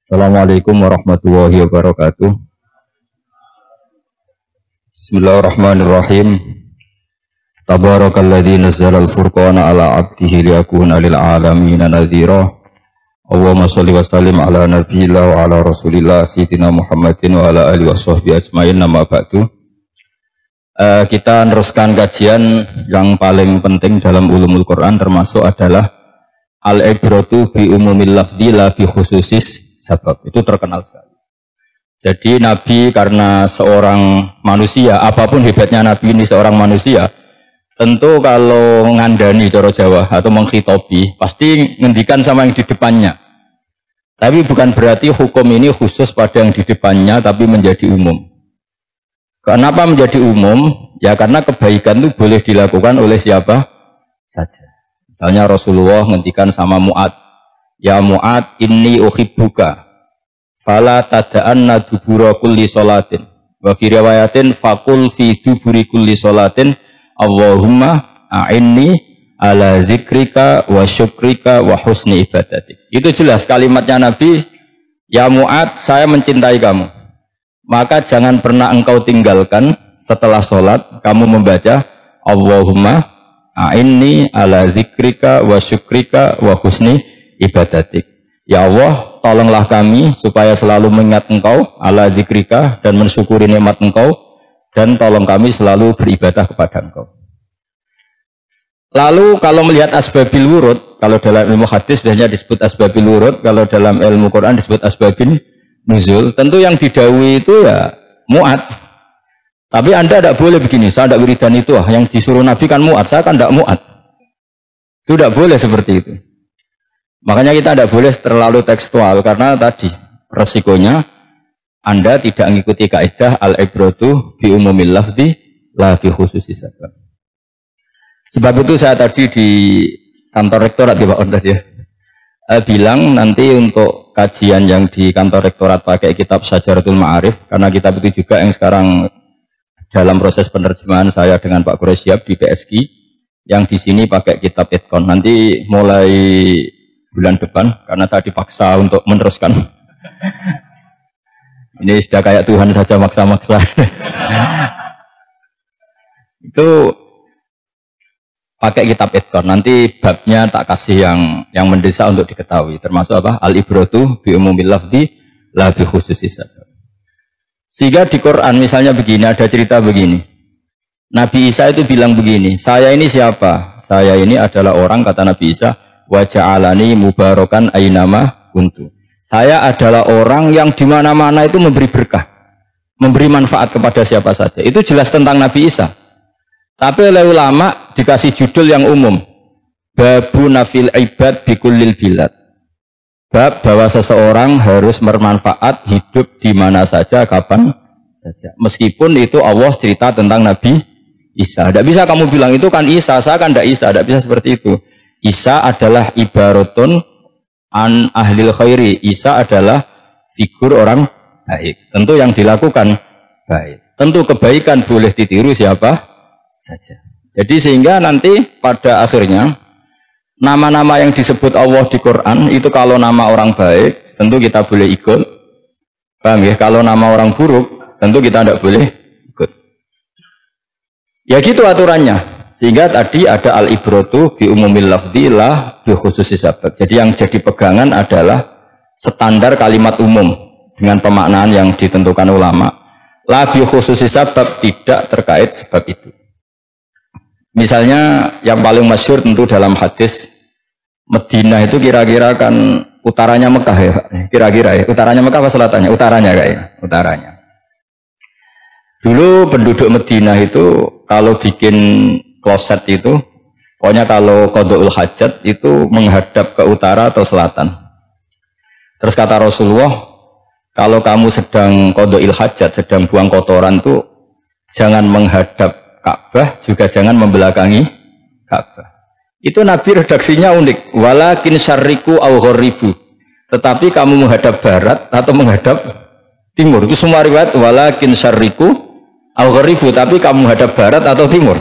Assalamualaikum warahmatullahi wabarakatuh. Bismillahirrahmanirrahim. Tabarakalladzi nazzala al-furqana ala 'abdihi liyakuna lil 'alamin nadhira. Allahumma shalli wa sallim ala nabiyyillah wa ala rasulillah sayyidina Muhammadin wa ala alihi washabbihi ajmain. Nama ba'du. Kita meneruskan kajian yang paling penting dalam ulumul Quran, termasuk adalah al-ibratu bi umumil lafzi la bi khususis sabab. Itu terkenal sekali. Jadi Nabi karena seorang manusia, apapun hebatnya Nabi ini seorang manusia, tentu kalau ngandani cara Jawa atau menghitobi pasti ngendikan sama yang di depannya. Tapi bukan berarti hukum ini khusus pada yang di depannya, tapi menjadi umum. Kenapa menjadi umum? Ya karena kebaikan itu boleh dilakukan oleh siapa saja. Misalnya Rasulullah ngendikan sama Mu'ad, ya Mu'ad inni uhibbuka fala tada'anna dubura kulli sholatin. Wa fi riwayatin faqul fi duburi kulli sholatin Allahumma a'inni ala zikrika wa syukrika wa husni ibadatik. Itu jelas kalimatnya Nabi, ya Mu'ad, saya mencintai kamu. Maka jangan pernah engkau tinggalkan setelah sholat kamu membaca Allahumma a'inni ala zikrika wa syukrika wa husni ibadatik. Ya Allah, tolonglah kami supaya selalu mengingat engkau ala zikrika dan mensyukuri nikmat engkau, dan tolong kami selalu beribadah kepada engkau. Lalu kalau melihat asbabil wurud, kalau dalam ilmu hadis biasanya disebut asbabil wurud, kalau dalam ilmu Quran disebut asbabil nuzul, tentu yang didhawuhi itu ya Mu'ad. Tapi Anda tidak boleh begini, saya tidak wiridan itu, yang disuruh Nabi kan Mu'ad, saya kan tidak Mu'ad. Itu tidak boleh seperti itu. Makanya kita tidak boleh terlalu tekstual, karena tadi resikonya Anda tidak mengikuti kaidah al-ibratu bi umumil lafzi la bi khususi sabab. Sebab itu saya tadi di kantor rektorat ya Pak Onder ya, bilang nanti untuk kajian yang di kantor rektorat pakai kitab Syajaratul Ma'arif, karena kitab itu juga yang sekarang dalam proses penerjemahan saya dengan Pak Quraisyab di PSG, yang di sini pakai kitab Itqon. Nanti mulai bulan depan, karena saya dipaksa untuk meneruskan. Ini sudah kayak Tuhan saja maksa-maksa. Itu pakai kitab Itqon. Nanti babnya tak kasih yang mendesak untuk diketahui. Termasuk apa? Al-ibratu bi umumil lafzi la bi khususi sabab. Sehingga di Quran misalnya begini, ada cerita begini. Nabi Isa itu bilang begini, saya ini siapa? Saya ini adalah orang, kata Nabi Isa, wa ja'alani mubarakan ainama kuntu. Saya adalah orang yang di mana-mana itu memberi berkah, memberi manfaat kepada siapa saja. Itu jelas tentang Nabi Isa. Tapi oleh ulama dikasih judul yang umum, babu nafil ibad bikullil bilad. Bab bahwa seseorang harus bermanfaat hidup di mana saja, kapan saja. Meskipun itu Allah cerita tentang Nabi Isa. Tidak bisa kamu bilang itu kan Isa, saya kan tidak Isa. Tidak bisa seperti itu. Isa adalah ibaratun an ahlil khairi. Isa adalah figur orang baik. Tentu yang dilakukan baik. Tentu kebaikan boleh ditiru siapa saja. Jadi sehingga nanti pada akhirnya nama-nama yang disebut Allah di Quran itu kalau nama orang baik tentu kita boleh ikut. Paham ya? Kalau nama orang buruk tentu kita tidak boleh ikut. Ya gitu aturannya. Sehingga tadi ada al-ibratu bi umumil lafzi la bi khususi sabab. Jadi yang jadi pegangan adalah standar kalimat umum dengan pemaknaan yang ditentukan ulama. La bi khususi sabab, tidak terkait sebab itu. Misalnya yang paling masyhur tentu dalam hadis Madinah itu kira-kira kan utaranya Mekah ya, kira-kira ya. Utaranya Mekah apa selatannya? Utaranya kayaknya, utaranya. Dulu penduduk Madinah itu kalau bikin kloset itu, pokoknya kalau qada'ul hajat itu menghadap ke utara atau selatan. Terus kata Rasulullah, kalau kamu sedang qada'il hajat, sedang buang kotoran itu jangan menghadap Ka'bah, juga jangan membelakangi Ka'bah. Itu Nabi redaksinya unik. Walakin syarriku au gharibu. Tetapi kamu menghadap barat atau menghadap timur. Itu semua riwayat walakin syarriku au gharibu, tapi kamu menghadap barat atau timur.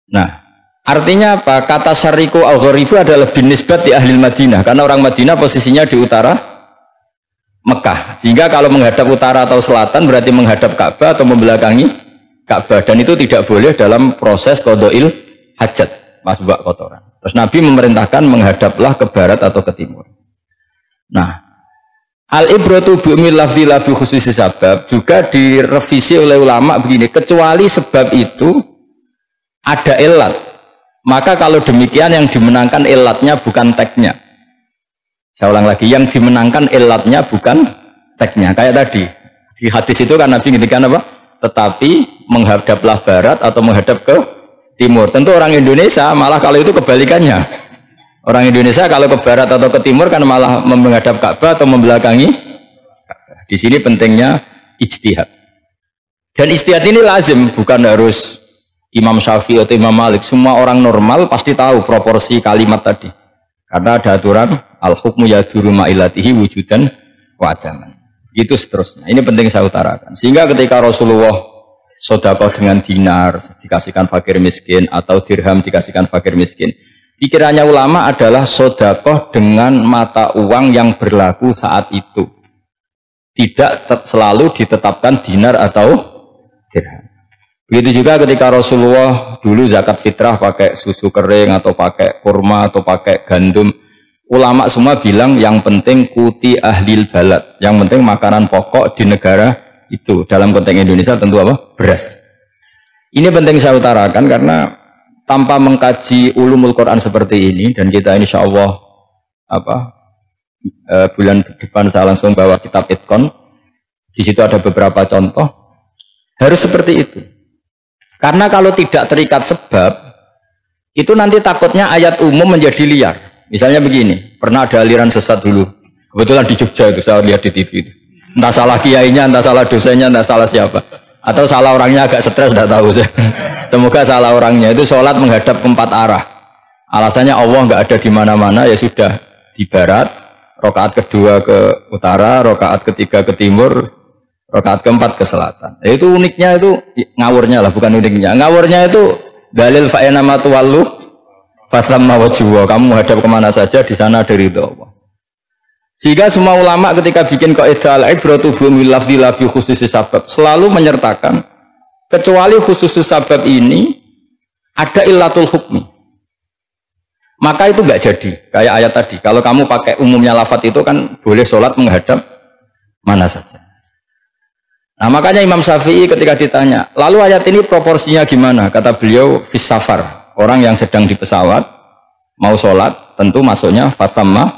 Nah, artinya apa? Kata syarriku au gharibu adalah binisbat di ahli Madinah, karena orang Madinah posisinya di utara Mekah. Sehingga kalau menghadap utara atau selatan berarti menghadap Ka'bah atau membelakangi Ka'bah, dan itu tidak boleh dalam proses qada'il hajat, masbuk kotoran. Terus Nabi memerintahkan menghadaplah ke barat atau ke timur. Nah, al-ibratu bi'umil lafzi la bi khususi sabab juga direvisi oleh ulama begini, kecuali sebab itu ada ilat, maka kalau demikian yang dimenangkan ilatnya bukan teknya. Saya ulang lagi, yang dimenangkan ilatnya bukan teknya. Kayak tadi di hadis itu kan Nabi ngintikan apa? Tetapi menghadaplah barat atau menghadap ke timur. Tentu orang Indonesia malah kalau itu kebalikannya. Orang Indonesia kalau ke barat atau ke timur kan malah menghadap Ka'bah atau membelakangi Ka'bah. Di sini pentingnya ijtihad. Dan ijtihad ini lazim, bukan harus Imam Syafi'i atau Imam Malik. Semua orang normal pasti tahu proporsi kalimat tadi. Karena ada aturan al-hukmu yaduru ma'ilatihi wujudan wa adaman. Gitu seterusnya. Ini penting saya utarakan. Sehingga ketika Rasulullah sedekah dengan dinar dikasihkan fakir miskin atau dirham dikasihkan fakir miskin, pikirannya ulama adalah sedekah dengan mata uang yang berlaku saat itu. Tidak selalu ditetapkan dinar atau dirham. Begitu juga ketika Rasulullah dulu zakat fitrah pakai susu kering atau pakai kurma atau pakai gandum. Ulama semua bilang yang penting kuti ahlil balad. Yang penting makanan pokok di negara itu. Dalam konteks Indonesia tentu apa? Beras. Ini penting saya utarakan karena tanpa mengkaji ulumul Quran seperti ini, dan kita insya Allah bulan depan saya langsung bawa kitab Itqan, di situ ada beberapa contoh, harus seperti itu. Karena kalau tidak terikat sebab, itu nanti takutnya ayat umum menjadi liar. Misalnya begini, pernah ada aliran sesat dulu, kebetulan di Jogja itu saya lihat di TV itu. Entah salah kiainya, entah salah dosennya, entah salah siapa. Atau salah orangnya agak stres, tidak tahu saya. Semoga salah orangnya itu sholat menghadap ke 4 arah. Alasannya Allah nggak ada di mana-mana, ya sudah di barat, rakaat kedua ke utara, rakaat ketiga ke timur, rakaat keempat ke selatan. Itu uniknya itu ngawurnya lah, bukan uniknya. Ngawurnya itu dalil fa'ina matuwallu fasamma wajhuwa. Kamu hadap kemana saja di sana dari ridho Allah. Sehingga semua ulama ketika bikin kaidah al-ibratu bi'umil lafzi la bi khususi sabab selalu menyertakan kecuali khususus sabab ini ada illatul hukmi. Maka itu enggak jadi. Kayak ayat tadi, kalau kamu pakai umumnya lafaz itu kan boleh sholat menghadap mana saja. Nah, makanya Imam Syafi'i ketika ditanya, lalu ayat ini proporsinya gimana? Kata beliau, fis safar, orang yang sedang di pesawat mau sholat, tentu masuknya fasamma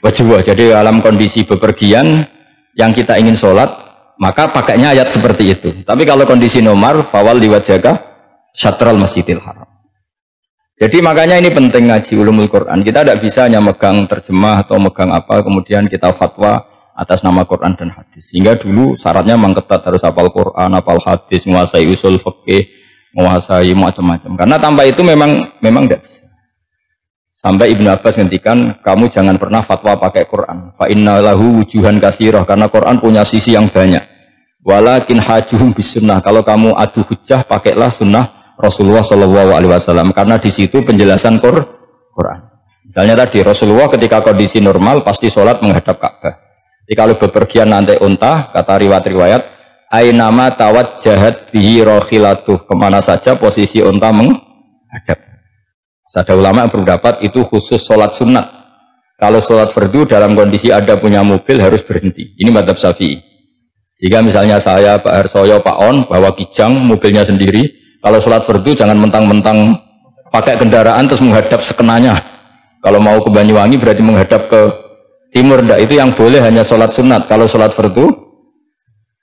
wajibah. Jadi dalam kondisi bepergian yang kita ingin sholat, maka pakainya ayat seperti itu. Tapi kalau kondisi nomor, fawal liwajhaka syatral masjidil haram. Jadi makanya ini penting ngaji ulumul Quran. Kita tidak bisa hanya megang terjemah atau megang apa, kemudian kita fatwa atas nama Quran dan hadis. Sehingga dulu syaratnya memang ketat, harus hafal Quran, hafal hadis, menguasai usul fikih, menguasai macam-macam. Karena tanpa itu memang tidak bisa. Sampai Ibnu Abbas ngendikan, kamu jangan pernah fatwa pakai Quran. Fa inna lahu wujuhan katsirah, karena Quran punya sisi yang banyak. Walakin hajuhum bis sunnah. Kalau kamu adu hujjah, pakailah sunnah Rasulullah SAW, karena di situ penjelasan Quran. Misalnya tadi Rasulullah ketika kondisi normal pasti sholat menghadap Ka'bah. Jadi kalau bepergian nanti unta, kata riwayat-riwayat, ainama tawajjahat bihi rokhilatuh, kemana saja posisi unta menghadap. Ada ulama yang berpendapat itu khusus sholat sunat. Kalau sholat fardu dalam kondisi ada punya mobil harus berhenti. Ini madzhab Syafi'i. Jika misalnya saya, Pak Harsoyo, Pak On bawa kijang mobilnya sendiri, kalau sholat fardu jangan mentang-mentang pakai kendaraan terus menghadap sekenanya. Kalau mau ke Banyuwangi berarti menghadap ke timur. Enggak, itu yang boleh hanya sholat sunat. Kalau sholat fardu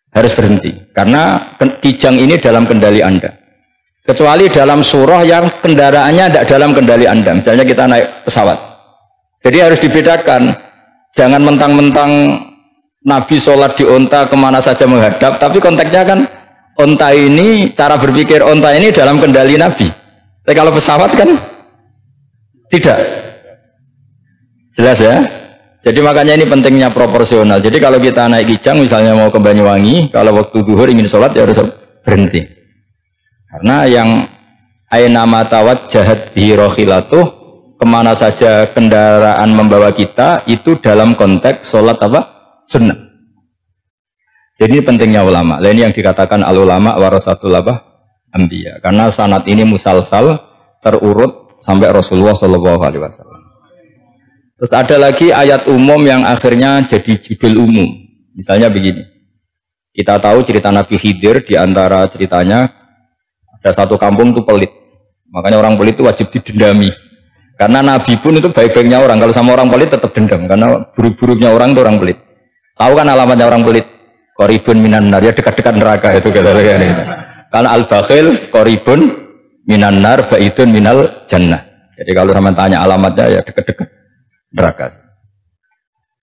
harus berhenti. Karena kijang ini dalam kendali Anda. Kecuali dalam surah yang kendaraannya tidak dalam kendali Anda. Misalnya kita naik pesawat. Jadi harus dibedakan. Jangan mentang-mentang Nabi sholat di onta kemana saja menghadap. Tapi konteksnya kan onta ini, cara berpikir onta ini dalam kendali Nabi. Tapi kalau pesawat kan tidak. Jelas ya? Jadi makanya ini pentingnya proporsional. Jadi kalau kita naik kijang misalnya mau ke Banyuwangi, kalau waktu duhur ingin sholat ya harus berhenti. Karena yang ainama tawajjahat bihi rokhilatuh, kemana saja kendaraan membawa kita, itu dalam konteks sholat apa? Sunnah. Jadi ini pentingnya ulama. Ini yang dikatakan al ulama warasatul anbiya. Karena sanad ini musalsal terurut sampai Rasulullah SAW. Terus ada lagi ayat umum yang akhirnya jadi judul umum. Misalnya begini. Kita tahu cerita Nabi Khidir, di antara ceritanya ada satu kampung itu pelit. Makanya orang pelit itu wajib didendami. Karena Nabi pun itu baik-baiknya orang. Kalau sama orang pelit tetap dendam. Karena buruk-buruknya orang itu orang pelit. Tahu kan alamatnya orang pelit? Qoribun minan nar, ya dekat-dekat neraka itu kata-kata gitu. Karena al-bakhil qoribun minan nar ba'idun minal jannah. Jadi kalau sama tanya alamatnya ya dekat-dekat neraka.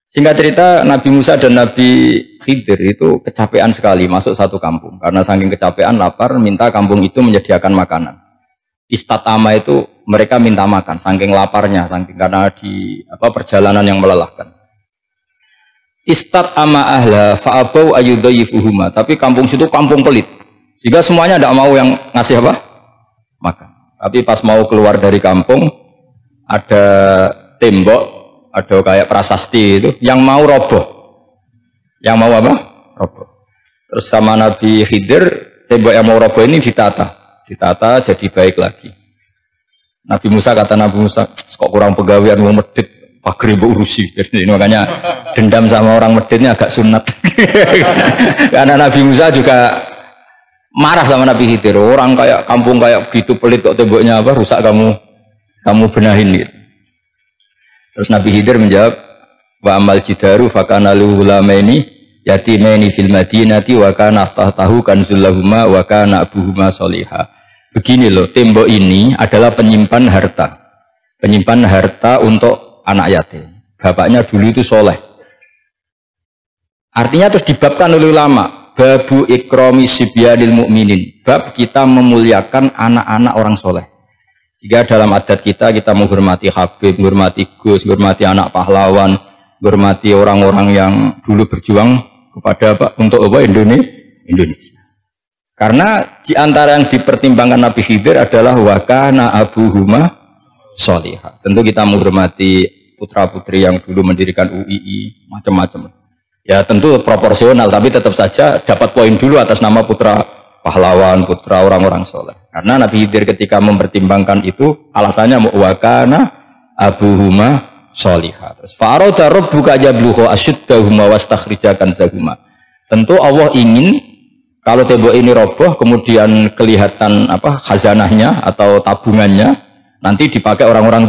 Singkat cerita Nabi Musa dan Nabi Khidir itu kecapean sekali masuk satu kampung. Karena saking kecapean lapar minta kampung itu menyediakan makanan. Istatama itu mereka minta makan saking laparnya, saking karena di perjalanan yang melelahkan. Istat ama ahla fa'abau ayyudayyifuhuma. Tapi kampung situ kampung pelit. Sehingga semuanya tidak mau yang ngasih apa? Makan. Tapi pas mau keluar dari kampung, ada tembok, ada kayak prasasti itu, yang mau roboh. Yang mau apa? Roboh. Terus sama Nabi Khidir, tembok yang mau roboh ini ditata. Ditata jadi baik lagi. Nabi Musa kata Nabi Musa, kok kurang pegawaian mau medit. Pagri urusi, jadi makanya dendam sama orang Medinnya agak sunat. Karena Nabi Musa juga marah sama Nabi Khidir. Orang kayak kampung kayak gitu pelit kok temboknya apa rusak kamu benahin gitu. Terus Nabi Khidir menjawab, wa amal jidaru fakana lulamaini yatimaini fil madinati wa kana tahtahu kanzul lahuma wa kana abuhuma sholiha. Begini loh, tembok ini adalah penyimpan harta. Penyimpan harta untuk anak yatim. Bapaknya dulu itu soleh. Artinya terus dibabkan oleh ulama. Babu ikrami sibyanil mu'minin. Bab kita memuliakan anak-anak orang soleh. Sehingga dalam adat kita menghormati Habib, menghormati Gus, menghormati anak pahlawan, menghormati orang-orang yang dulu berjuang kepada untuk Indonesia. Karena di antara yang dipertimbangkan Nabi Khidir adalah wakana abuhuma sholihah. Tentu kita menghormati putra-putri yang dulu mendirikan UII, macam-macam. Ya tentu proporsional, tapi tetap saja dapat poin dulu atas nama putra pahlawan, putra orang-orang soleh. Karena Nabi Khidir ketika mempertimbangkan itu, alasannya wakana abuhuma sholihah. Terus fa'arada rabbuka yablugha ashuddahuma wastakhrijakan zahuma. Tentu Allah ingin kalau tembok ini roboh, kemudian kelihatan khazanahnya atau tabungannya, nanti dipakai orang-orang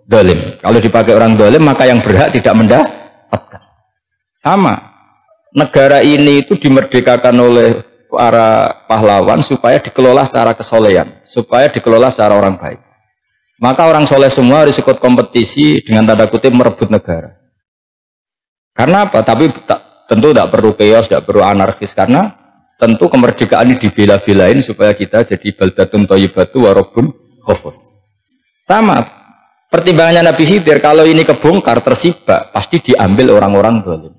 dolim. Kalau dipakai orang dolim, maka yang berhak tidak mendapatkan. Sama. Negara ini itu dimerdekakan oleh para pahlawan supaya dikelola secara kesolehan, supaya dikelola secara orang baik. Maka orang soleh semua harus ikut kompetisi dengan tanda kutip merebut negara. Karena apa? Tapi tentu tidak perlu chaos, tidak perlu anarkis. Karena tentu kemerdekaan ini dibela-belain supaya kita jadi baldatun thayyibatu wa rabbun ghafur. Sama. Pertimbangannya Nabi Khidir, kalau ini kebongkar, tersibak, pasti diambil orang-orang zalim.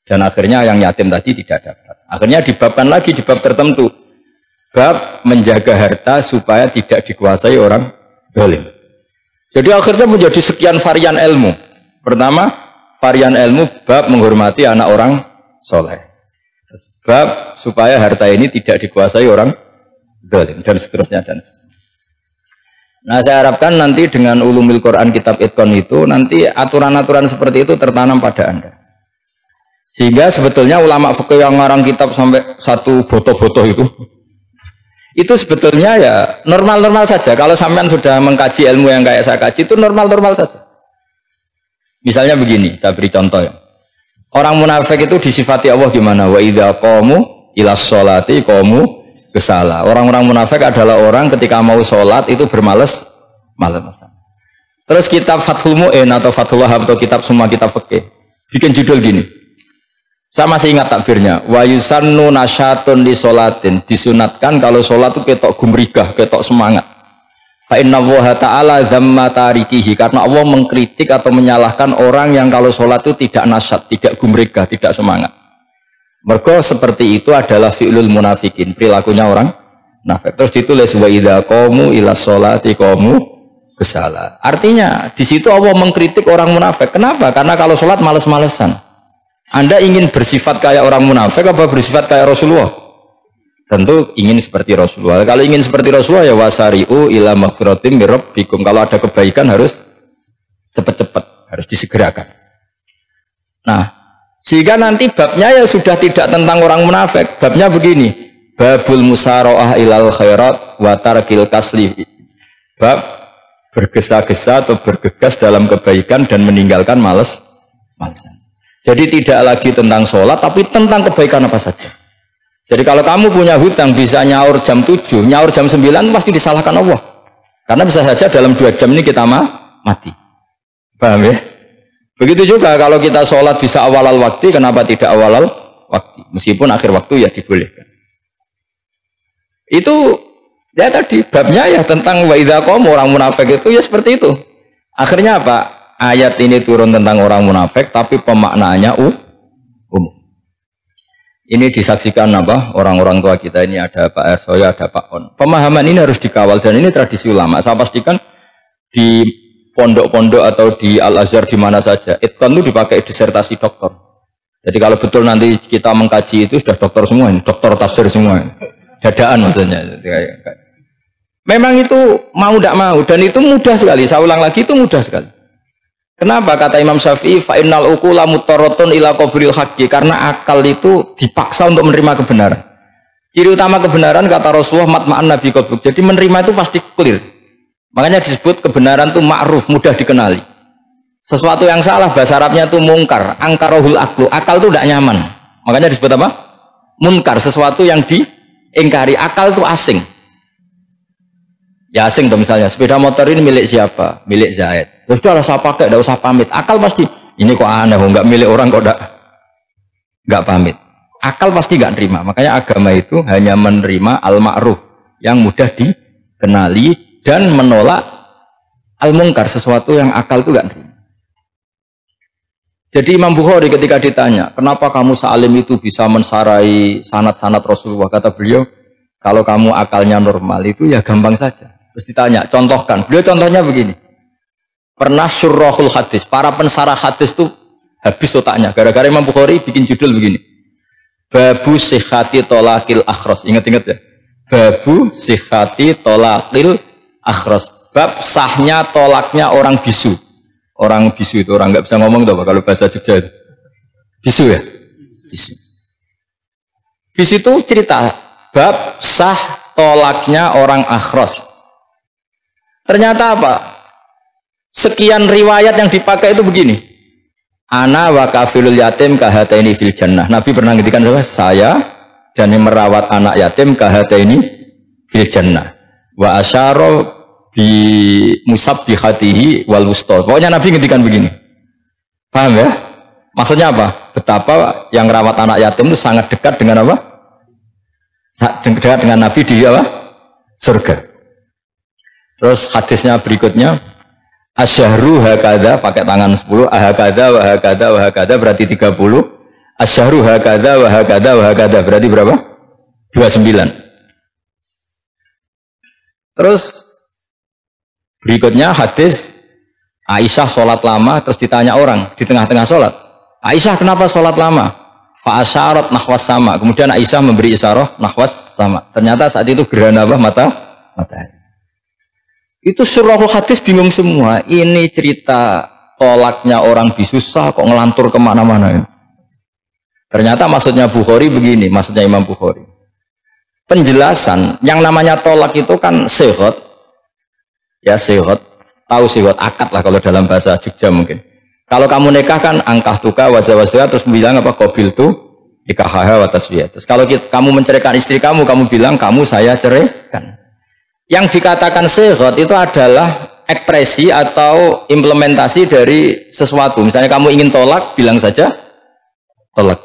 Dan akhirnya yang yatim tadi tidak dapat. Akhirnya dibabkan lagi di bab tertentu. Bab menjaga harta supaya tidak dikuasai orang zalim. Jadi akhirnya menjadi sekian varian ilmu. Pertama, varian ilmu bab menghormati anak orang soleh. Bab supaya harta ini tidak dikuasai orang zalim. Dan seterusnya dan seterusnya. Nah saya harapkan nanti dengan ulumil Quran kitab Itqan itu nanti aturan-aturan seperti itu tertanam pada Anda. Sehingga sebetulnya ulama fikih yang ngarang kitab sampai satu boto-boto itu sebetulnya ya normal-normal saja. Kalau sampean sudah mengkaji ilmu yang kayak saya kaji itu normal-normal saja. Misalnya begini, saya beri contoh ya. Orang munafik itu disifati Allah gimana? Wa idza qamu ilas sholati qamu kesala. Orang-orang munafik adalah orang ketika mau sholat itu bermales-malesan. Terus kitab Fathul Mu'in atau Fathul Wahab atau kitab semua kitab fikih bikin judul gini. Saya masih ingat takbirnya. Wa yusannu nasyatun li sholatin. Disunatkan kalau sholat itu ketok gumrigah, ketok semangat. Fa inna Allaha ta'ala dzamma tarikihi. Karena Allah mengkritik atau menyalahkan orang yang kalau sholat itu tidak nasyat, tidak gumrigah, tidak semangat. Mergo seperti itu adalah fi'lul munafikin, perilakunya orang munafik. Terus ditulis wa idza qamu ilas sholati qamu kusala. Artinya di situ Allah mengkritik orang munafik. Kenapa? Karena kalau sholat males-malesan. Anda ingin bersifat kayak orang munafik apa bersifat kayak Rasulullah? Tentu ingin seperti Rasulullah. Kalau ingin seperti Rasulullah ya wasari'u ila maghfiratin mir rabbikum. Kalau ada kebaikan harus cepat-cepat, harus disegerakan. Nah, sehingga nanti babnya ya sudah tidak tentang orang munafik. Babnya begini, babul musara'ah ilal khairat wa tarkil kasli. Bab bergesa-gesa atau bergegas dalam kebaikan dan meninggalkan males-malesan. Jadi tidak lagi tentang sholat, tapi tentang kebaikan apa saja. Jadi kalau kamu punya hutang bisa nyaur jam 7, nyaur jam 9 pasti disalahkan Allah. Karena bisa saja dalam 2 jam ini kita mati. Paham ya? Begitu juga kalau kita sholat bisa awal waktu, kenapa tidak awal waktu? Meskipun akhir waktu ya dibolehkan. Itu ya tadi babnya ya tentang wa idza qamu, orang munafik itu ya seperti itu. Akhirnya apa? Ayat ini turun tentang orang munafik tapi pemaknaannya umum. Ini disaksikan apa? Orang-orang tua kita ini ada Pak Ersoya, ada Pak On. Pemahaman ini harus dikawal dan ini tradisi ulama. Saya pastikan di pondok-pondok atau di Al-Azhar di mana saja, itqan itu dipakai disertasi doktor. Jadi kalau betul nanti kita mengkaji itu sudah doktor semua ini, doktor tafsir semua. Dadaan maksudnya. Memang itu mau tidak mau dan itu mudah sekali. Saya ulang lagi itu mudah sekali. Kenapa kata Imam Syafi'i fa innal uqula mutarratun ila qabril haqqi, karena akal itu dipaksa untuk menerima kebenaran. Ciri utama kebenaran kata Rasulullah matma'an nabi qabruk. Jadi menerima itu pasti clear. Makanya disebut kebenaran itu ma'ruf, mudah dikenali. Sesuatu yang salah bahasa Arabnya itu mungkar, angkarohul aklu. Akal itu tidak nyaman. Makanya disebut apa? Munkar, sesuatu yang diingkari. Akal itu asing. Ya asing tuh misalnya, sepeda motor ini milik siapa? Milik Zaid. Ya sudah lah saya pakai, tidak usah pamit. Akal pasti, ini kok aneh, nggak milik orang kok nggak pamit. Akal pasti nggak terima. Makanya agama itu hanya menerima al-ma'ruf yang mudah dikenali dan menolak al-mungkar, sesuatu yang akal itu nggak terima. Jadi Imam Bukhari ketika ditanya, kenapa kamu salim itu bisa mensarai sanad-sanad Rasulullah? Kata beliau, kalau kamu akalnya normal itu ya gampang saja. Terus ditanya, contohkan. Beliau contohnya begini. Pernah syurrahul hadis, para pensarah hadis itu habis otaknya. Gara-gara Imam Bukhari bikin judul begini. Babu sihhati tolakil akhros. Ingat-ingat ya. Babu sihhati tolakil akhros. Bab sahnya tolaknya orang bisu. Orang bisu itu orang nggak bisa ngomong tuh kalau bahasa Jogja itu. Bisu ya? Bisu. Bisu itu cerita bab sah tolaknya orang akhros. Ternyata apa? Sekian riwayat yang dipakai itu begini. Ana wa kafilul yatim kahataini fil jannah. Nabi pernah ngendikan saya dan yang merawat anak yatim kahataini fil jannah. Wa asyara bi musabbihatihi wal wusta. Pokoknya Nabi ngendikan begini. Paham ya? Maksudnya apa? Betapa yang merawat anak yatim itu sangat dekat dengan apa? Dekat dengan Nabi di apa? Surga. Terus hadisnya berikutnya asyahru hakada pakai tangan 10, ahakada wa hakada wa hakada berarti 30. Asyahru hakada wa hakada wa hakada berarti berapa? 29. Terus berikutnya hadis Aisyah sholat lama, terus ditanya orang di tengah-tengah sholat, Aisyah kenapa sholat lama? Fa asyarat nahwas sama. Kemudian Aisyah memberi isyarah nahwas sama. Ternyata saat itu gerhana apa? Matahari. Itu surahul hadis bingung semua. Ini cerita tolaknya orang bisusah kok ngelantur kemana-mana ini. Ternyata maksudnya Bukhari begini, maksudnya Imam Bukhari. Penjelasan yang namanya tolak itu kan sihot. Ya sihot, tahu sihot akad lah kalau dalam bahasa Jogja mungkin. Kalau kamu nikah kan angkah tuka wazawazwa terus bilang apa qabil tu nikahaha wa taswiyah. Terus kalau kamu menceraikan istri kamu bilang kamu saya ceraikan. Yang dikatakan sihot itu adalah ekspresi atau implementasi dari sesuatu. Misalnya kamu ingin tolak, bilang saja tolak.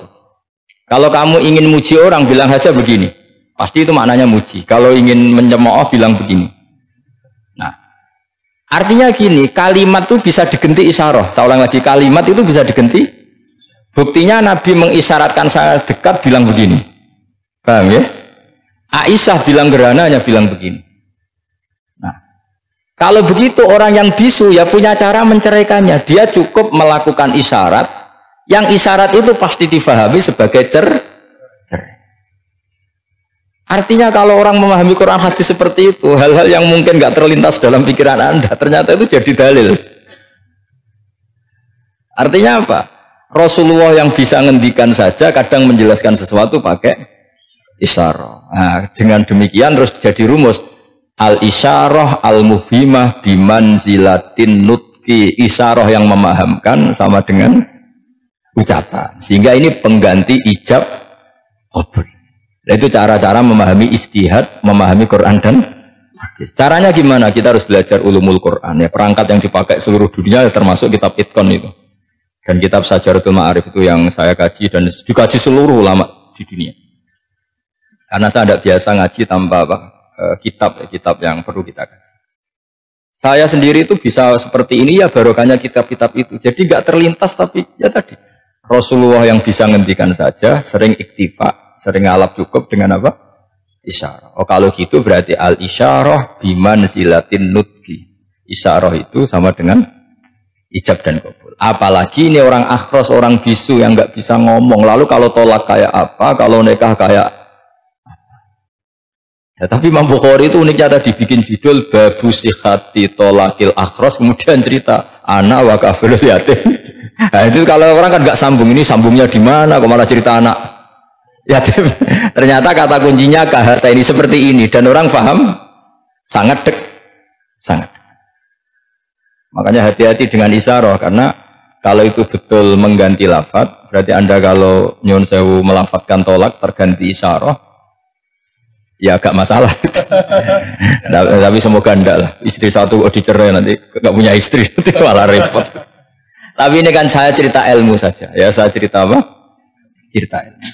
Kalau kamu ingin muji orang, bilang saja begini. Pasti itu maknanya muji. Kalau ingin menyemooh, bilang begini. Nah, artinya gini, kalimat itu bisa diganti isyarah. Saya ulang lagi, kalimat itu bisa diganti. Buktinya Nabi mengisyaratkan sangat dekat, bilang begini. Paham ya? Aisyah bilang gerhana, hanya bilang begini. Kalau begitu orang yang bisu ya punya cara menceraikannya. Dia cukup melakukan isyarat Yang isyarat itu pasti difahami sebagai cerai. Artinya kalau orang memahami Quran hadis seperti itu, hal-hal yang mungkin nggak terlintas dalam pikiran Anda, ternyata itu jadi dalil. Artinya apa? Rasulullah yang bisa ngendikan saja kadang menjelaskan sesuatu pakai isyarah. Nah, dengan demikian terus jadi rumus al-isyarah al-mufhimah bimanzilatin nutki. Isyarah yang memahamkan sama dengan ucapan. Sehingga ini pengganti ijab qabul. Itu cara-cara memahami istihad, memahami Quran dan hadis. Caranya gimana? Kita harus belajar ulumul Quran. Ya, perangkat yang dipakai seluruh dunia termasuk kitab Itqan itu. Dan kitab Sajaratul Ma'arif itu yang saya kaji dan dikaji seluruh ulama di dunia. Karena saya tidak biasa ngaji tanpa kitab yang perlu kita kaji. Saya sendiri itu bisa seperti ini ya barokahnya kitab-kitab itu. Jadi nggak terlintas tapi ya tadi Rasulullah yang bisa ngendikan saja sering iktifa, sering alap cukup dengan apa? Isyarah. Oh kalau gitu berarti al-isyarah bimanzilatin nutki. Isyarah itu sama dengan ijab dan qabul. Apalagi ini orang akhros, orang bisu yang nggak bisa ngomong. Lalu kalau tolak kayak apa? Kalau nikah kayak apa? Ya, tapi Imam Bukhari itu uniknya tadi bikin judul babu sihati tolakil akhros, kemudian cerita anak wa kafirul yatim. Nah, itu kalau orang kan nggak sambung, ini sambungnya di mana? Kok malah cerita anak yatim? Ternyata kata kuncinya kahata ini seperti ini dan orang paham sangat sangat. Makanya hati-hati dengan isyarah karena kalau itu betul mengganti lafaz, berarti Anda kalau nyun sewu melafadzkan tolak terganti isyarah, ya agak masalah. Tapi semoga enggak lah. Istri satu kok dicerai nanti nggak punya istri nanti malah repot. Tapi ini kan saya cerita ilmu saja. Ya saya cerita apa? Cerita ilmu.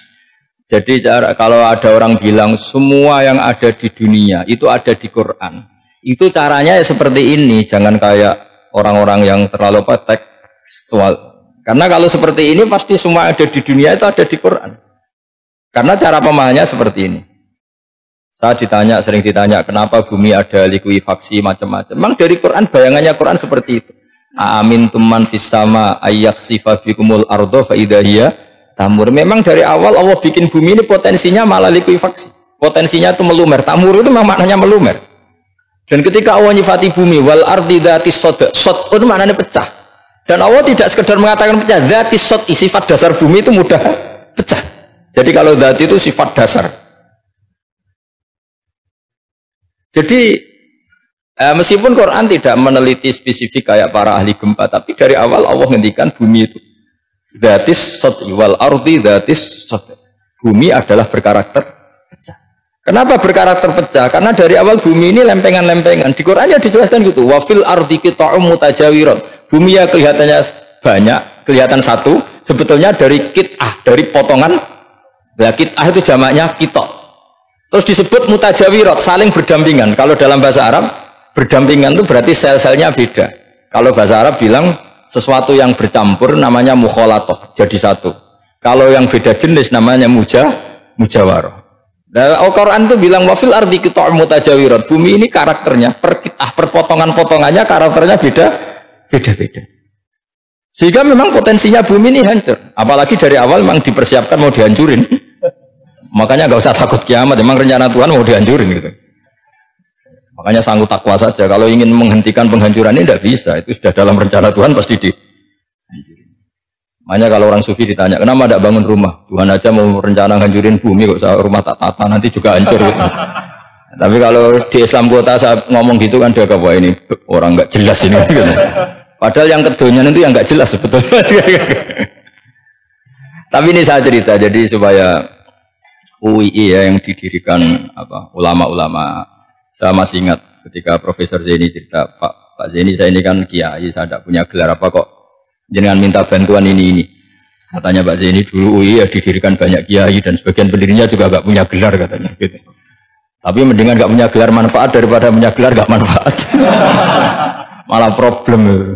Jadi kalau ada orang bilang semua yang ada di dunia itu ada di Quran, itu caranya ya seperti ini. Jangan kayak orang-orang yang terlalu tekstual. Karena kalau seperti ini pasti semua ada di dunia itu ada di Quran. Karena cara pemahamannya seperti ini. Saya sering ditanya kenapa bumi ada likuifaksi macam-macam. Memang dari Quran bayangannya Quran seperti itu. Amin tuman fis sama ayyakhsifa bikumul ardo fa idahiyya tamur. Memang dari awal Allah bikin bumi ini potensinya malah likuifaksi. Potensinya itu melumer. Tamur itu memang maknanya melumer. Dan ketika Allah nyifati bumi wal ardi dzatis sod itu maknanya pecah. Dan Allah tidak sekedar mengatakan pecah, dzatis sod sifat dasar bumi itu mudah pecah. Jadi kalau dzat itu sifat dasar. Jadi meskipun Quran tidak meneliti spesifik kayak para ahli gempa, tapi dari awal Allah ngendikan bumi itu dzatis sod wal ardi dzatis sod. Bumi adalah berkarakter pecah. Kenapa berkarakter pecah? Karena dari awal bumi ini lempengan-lempengan. Di Qurannya dijelaskan gitu. Wa fil ardi qita'um mutajawirat. Bumi ya kelihatannya banyak, kelihatan satu, sebetulnya dari qit'ah, dari potongan. Nah, qit'ah itu jamaknya qita'. Terus disebut mutajawirat, saling berdampingan. Kalau dalam bahasa Arab, berdampingan itu berarti sel-selnya beda. Kalau bahasa Arab bilang sesuatu yang bercampur namanya mukhalatoh, jadi satu. Kalau yang beda jenis namanya mujawarah. Nah, Al-Quran itu bilang wafil ardi qita'um mutajawirat. Bumi ini karakternya per potongan-potongannya karakternya beda-beda. Sehingga memang potensinya bumi ini hancur. Apalagi dari awal memang dipersiapkan mau dihancurin. Makanya nggak usah takut kiamat. Memang rencana Tuhan mau dihancurin gitu. Makanya sanggup takwa saja. Kalau ingin menghentikan penghancuran ini tidak bisa. Itu sudah dalam rencana Tuhan pasti dihancurin. Makanya kalau orang sufi ditanya, kenapa tidak bangun rumah? Tuhan aja mau rencana hancurin bumi, kok saya rumah tak tata nanti juga hancur. Gitu. Tapi kalau di Islam kota saya ngomong gitu kan dia wah ini orang nggak jelas ini. Gitu. Padahal yang kedonyan itu yang nggak jelas sebetulnya. Tapi ini saya cerita jadi supaya UII ya yang didirikan ulama-ulama. Saya masih ingat ketika Profesor Zaini cerita, Pak Zaini saya ini kan kiai, saya tidak punya gelar apa kok. Jangan minta bantuan ini. Katanya Pak Zaini dulu UI ya didirikan banyak kiai dan sebagian pendirinya juga gak punya gelar katanya gitu. Tapi mendingan gak punya gelar manfaat daripada punya gelar gak manfaat. Malah problem.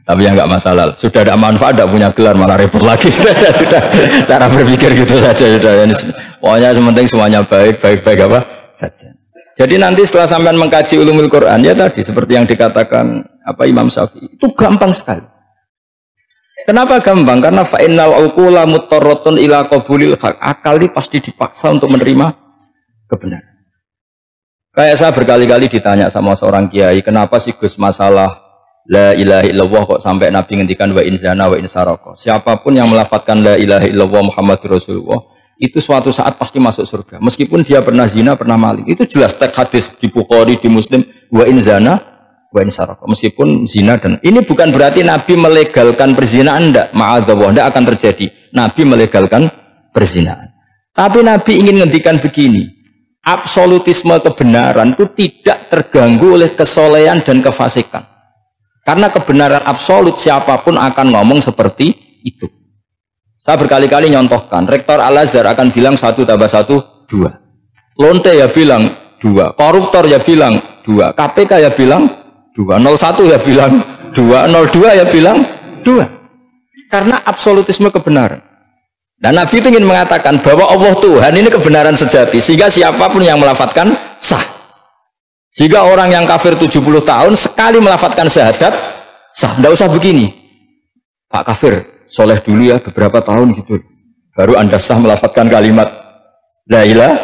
Tapi yang gak masalah. Sudah ada manfaat gak punya gelar malah repot lagi. Sudah cara berpikir gitu saja sudah. Pokoknya sementing semuanya baik apa saja. Jadi nanti setelah sampean mengkaji ulumul Quran ya tadi seperti yang dikatakan Imam Syafi'i itu gampang sekali. Kenapa gampang? Karena fa'innal uqula muttarratun ila qabulil haq. Akal ini pasti dipaksa untuk menerima kebenaran. Kayak saya berkali-kali ditanya sama seorang kiai, kenapa sih Gus masalah la ilaha illallah kok sampai Nabi ngendikan wa in zana wa in saraka. Siapapun yang melafadzkan la ilaha illallah Muhammadur Rasulullah itu suatu saat pasti masuk surga. Meskipun dia pernah zina, pernah maling. Itu jelas teks hadis di Bukhari, di Muslim, wa in zana wa in saraka. Meskipun zina dan ini bukan berarti Nabi melegalkan perzinahan, enggak, ma'adzallah, enggak akan terjadi. Nabi melegalkan perzinahan. Tapi Nabi ingin ngendikan begini, absolutisme kebenaran itu tidak terganggu oleh kesolehan dan kefasikan. Karena kebenaran absolut siapapun akan ngomong seperti itu. Saya berkali-kali nyontohkan, Rektor Al-Azhar akan bilang 1 tambah 1, 2. Lonte ya bilang 2, koruptor ya bilang 2, KPK ya bilang 2, 01 ya bilang 2, 02 ya bilang 2. Karena absolutisme kebenaran. Dan Nabi itu ingin mengatakan bahwa Allah Tuhan ini kebenaran sejati. Sehingga siapapun yang melafadzkan sah. Jika orang yang kafir 70 tahun sekali melafadzkan syahadat sah. Tidak usah begini. Pak kafir, soleh dulu ya beberapa tahun gitu. Baru Anda sah melafadzkan kalimat la ilaha.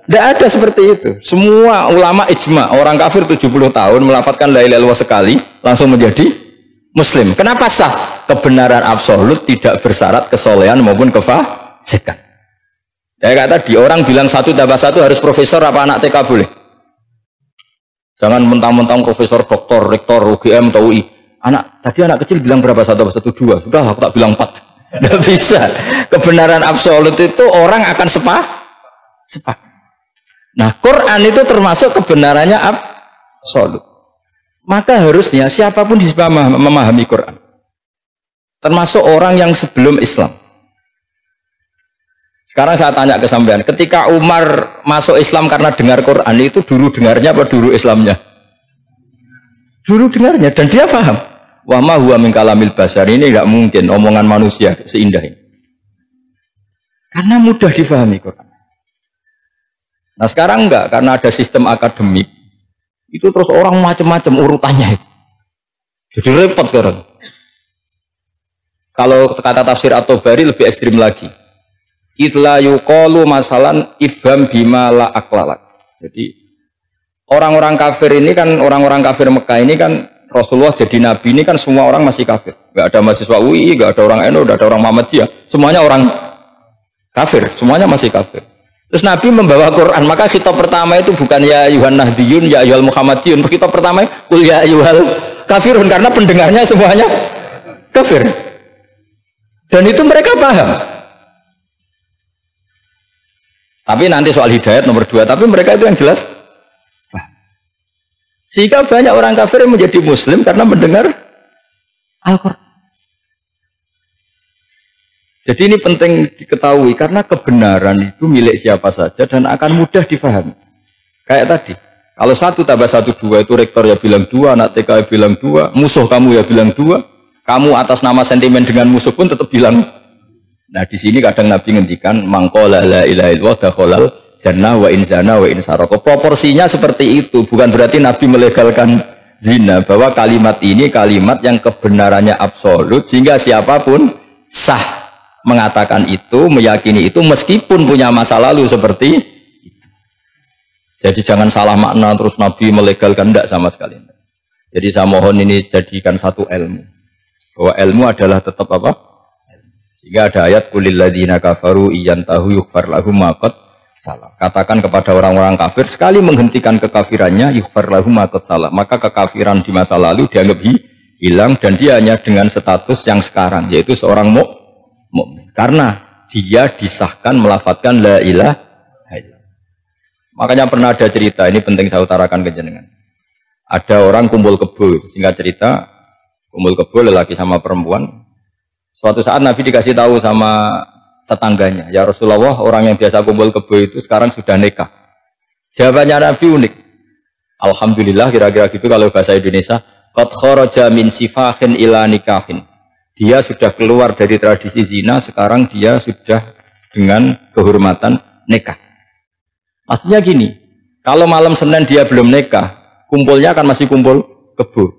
Tidak ada seperti itu. Semua ulama ijma, orang kafir 70 tahun melafadzkan la ilaha illallah sekali langsung menjadi muslim. Kenapa sah? Kebenaran absolut tidak bersyarat kesolehan maupun kefasikan. Ya kata tadi, orang bilang 1 tambah 1 harus profesor apa anak TK boleh? Jangan mentang-mentang profesor, doktor, rektor, UGM atau UI. Tadi anak kecil bilang berapa? 1 tambah 1, 2. Sudah aku tak bilang 4. Tidak bisa. Kebenaran absolut itu orang akan sepakat. Nah, Quran itu termasuk kebenarannya absolut. Maka harusnya siapapun bisa memahami Quran. Termasuk orang yang sebelum Islam. Sekarang saya tanya ke sampean, ketika Umar masuk Islam karena dengar Quran, itu dulu dengarnya apa dulu Islamnya? Dulu dengarnya, dan dia paham. Wa ma huwa min kalamil basar, ini tidak mungkin omongan manusia seindah ini. Karena mudah difahami Quran. Nah sekarang enggak, karena ada sistem akademik itu terus orang macam-macam urutannya itu. Jadi repot sekarang. Kalau kata tafsir At-Tabari lebih ekstrim lagi. Itla yuqalu masalan ifham bima la aqlalak. Jadi orang-orang kafir ini kan, orang-orang kafir Mekah ini kan, Rasulullah jadi nabi ini kan semua orang masih kafir. Enggak ada mahasiswa UI, enggak ada orang NU, enggak ada orang Muhammadiyah. Semuanya orang kafir, semuanya masih kafir. Terus Nabi membawa Quran, maka khitab pertama itu bukan ya ayuhan nahdiyun, ya ayuhal muhammadiyun. Khitab pertama kul ya ayuhal kafirun, karena pendengarnya semuanya kafir. Dan itu mereka paham. Tapi nanti soal hidayat nomor 2, tapi mereka itu yang jelas. Sehingga banyak orang kafir yang menjadi muslim karena mendengar Al-Quran. Jadi ini penting diketahui karena kebenaran itu milik siapa saja dan akan mudah difahami. Kayak tadi, kalau 1 tambah 1, 2 itu rektor ya bilang 2, anak TK ya bilang 2, musuh kamu ya bilang 2, kamu atas nama sentimen dengan musuh pun tetap bilang. Nah di sini kadang Nabi ngendikan mangqala la ilaha illallah dakhalal jannah wa in zana wa in saraka. Proporsinya seperti itu, bukan berarti Nabi melegalkan zina, bahwa kalimat ini kalimat yang kebenarannya absolut sehingga siapapun sah mengatakan itu, meyakini itu meskipun punya masa lalu seperti itu. Jadi jangan salah makna terus Nabi melegalkan, enggak sama sekali. Jadi saya mohon ini jadikan satu ilmu, bahwa ilmu adalah tetap apa? Sehingga ada ayat qulil ladzina kafaru iyantahu yughfar lahum ma qad salah. Katakan kepada orang-orang kafir, sekali menghentikan kekafirannya yughfar lahum ma qad salah, maka kekafiran di masa lalu dianggap hilang dan dia hanya dengan status yang sekarang, yaitu seorang mukmin. Karena dia disahkan melafadzkan la ilaha illallah. Makanya pernah ada cerita, ini penting saya utarakan ke jenengan. Ada orang kumpul kebo, singkat cerita, kumpul kebo lelaki sama perempuan. Suatu saat Nabi dikasih tahu sama tetangganya, ya Rasulullah, orang yang biasa kumpul kebo itu sekarang sudah nikah. Jawabannya Nabi unik. Alhamdulillah, kira-kira gitu kalau bahasa Indonesia, qad kharaja min sifahin ila nikahin. Dia sudah keluar dari tradisi zina, sekarang dia sudah dengan kehormatan nikah. Maksudnya gini, kalau malam Senin dia belum nikah, kumpulnya kan masih kumpul kebo.